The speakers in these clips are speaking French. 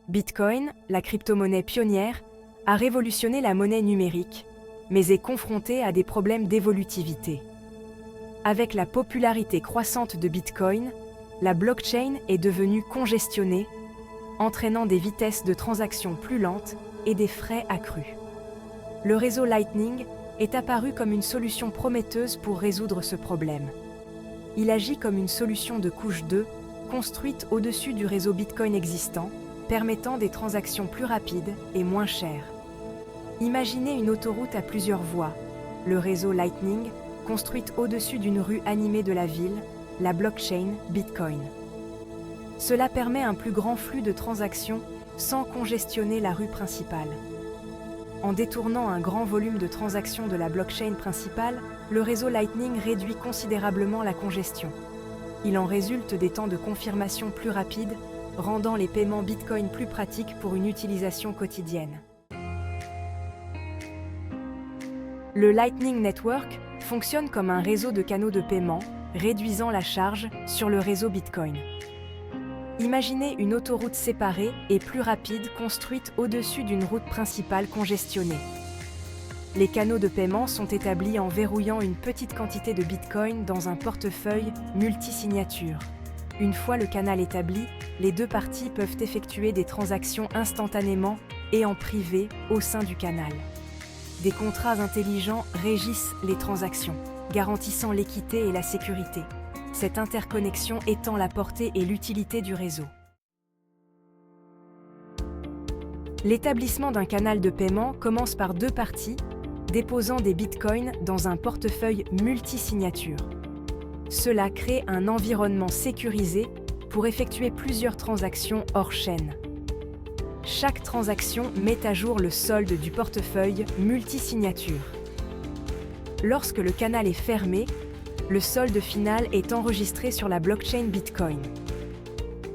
Bitcoin, la crypto-monnaie pionnière, a révolutionné la monnaie numérique, mais est confrontée à des problèmes d'évolutivité. Avec la popularité croissante de Bitcoin, la blockchain est devenue congestionnée, entraînant des vitesses de transaction plus lentes et des frais accrus. Le réseau Lightning est apparu comme une solution prometteuse pour résoudre ce problème. Il agit comme une solution de couche 2, construite au-dessus du réseau Bitcoin existant, permettant des transactions plus rapides et moins chères. Imaginez une autoroute à plusieurs voies, le réseau Lightning, construite au-dessus d'une rue animée de la ville, la blockchain Bitcoin. Cela permet un plus grand flux de transactions sans congestionner la rue principale. En détournant un grand volume de transactions de la blockchain principale, le réseau Lightning réduit considérablement la congestion. Il en résulte des temps de confirmation plus rapides, rendant les paiements Bitcoin plus pratiques pour une utilisation quotidienne. Le Lightning Network fonctionne comme un réseau de canaux de paiement, réduisant la charge sur le réseau Bitcoin. Imaginez une autoroute séparée et plus rapide construite au-dessus d'une route principale congestionnée. Les canaux de paiement sont établis en verrouillant une petite quantité de Bitcoin dans un portefeuille multi-signature. Une fois le canal établi, les deux parties peuvent effectuer des transactions instantanément et en privé au sein du canal. Des contrats intelligents régissent les transactions, garantissant l'équité et la sécurité. Cette interconnexion étend la portée et l'utilité du réseau. L'établissement d'un canal de paiement commence par deux parties, déposant des bitcoins dans un portefeuille multi-signature. Cela crée un environnement sécurisé pour effectuer plusieurs transactions hors chaîne. Chaque transaction met à jour le solde du portefeuille multi-signature. Lorsque le canal est fermé, le solde final est enregistré sur la blockchain Bitcoin.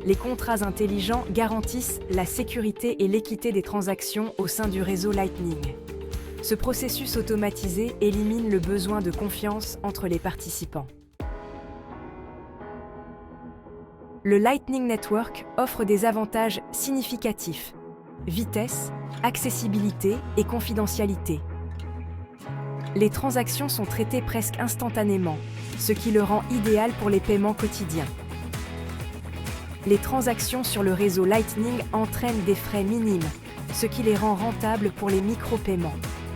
Les contrats intelligents garantissent la sécurité et l'équité des transactions au sein du réseau Lightning. Ce processus automatisé élimine le besoin de confiance entre les participants. Le Lightning Network offre des avantages significatifs: vitesse, accessibilité et confidentialité. Les transactions sont traitées presque instantanément, ce qui le rend idéal pour les paiements quotidiens. Les transactions sur le réseau Lightning entraînent des frais minimes, ce qui les rend rentables pour les micro-paiements.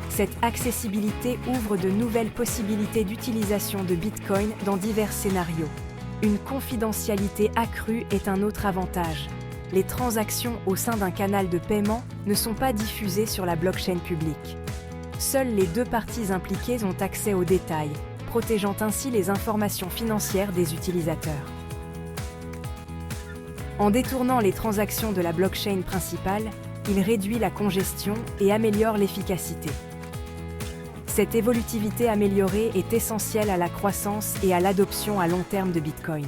Cette accessibilité ouvre de nouvelles possibilités d'utilisation de Bitcoin dans divers scénarios. Une confidentialité accrue est un autre avantage. Les transactions au sein d'un canal de paiement ne sont pas diffusées sur la blockchain publique. Seules les deux parties impliquées ont accès aux détails, protégeant ainsi les informations financières des utilisateurs. En détournant les transactions de la blockchain principale, il réduit la congestion et améliore l'efficacité. Cette évolutivité améliorée est essentielle à la croissance et à l'adoption à long terme de Bitcoin.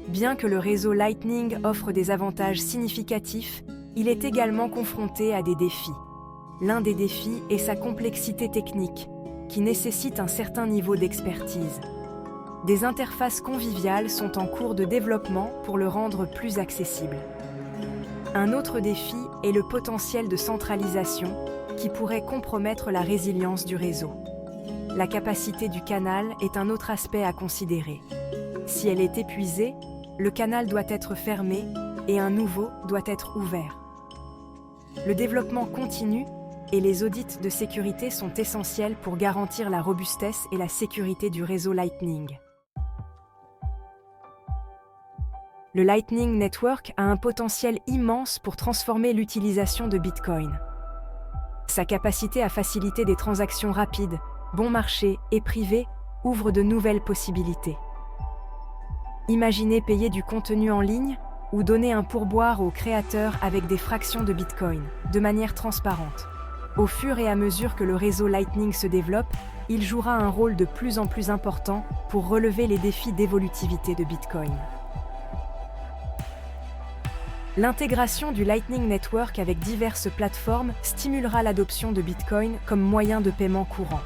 Bien que le réseau Lightning offre des avantages significatifs, il est également confronté à des défis. L'un des défis est sa complexité technique, qui nécessite un certain niveau d'expertise. Des interfaces conviviales sont en cours de développement pour le rendre plus accessible. Un autre défi est le potentiel de centralisation, qui pourrait compromettre la résilience du réseau. La capacité du canal est un autre aspect à considérer. Si elle est épuisée, le canal doit être fermé et un nouveau doit être ouvert. Le développement continue et les audits de sécurité sont essentiels pour garantir la robustesse et la sécurité du réseau Lightning. Le Lightning Network a un potentiel immense pour transformer l'utilisation de Bitcoin. Sa capacité à faciliter des transactions rapides, bon marché et privées ouvre de nouvelles possibilités. Imaginez payer du contenu en ligne ou donner un pourboire aux créateurs avec des fractions de Bitcoin, de manière transparente. Au fur et à mesure que le réseau Lightning se développe, il jouera un rôle de plus en plus important pour relever les défis d'évolutivité de Bitcoin. L'intégration du Lightning Network avec diverses plateformes stimulera l'adoption de Bitcoin comme moyen de paiement courant.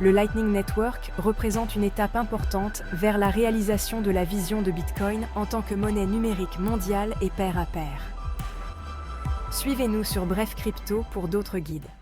le Lightning Network représente une étape importante vers la réalisation de la vision de Bitcoin en tant que monnaie numérique mondiale et pair à pair. Suivez-nous sur Bref Crypto pour d'autres guides.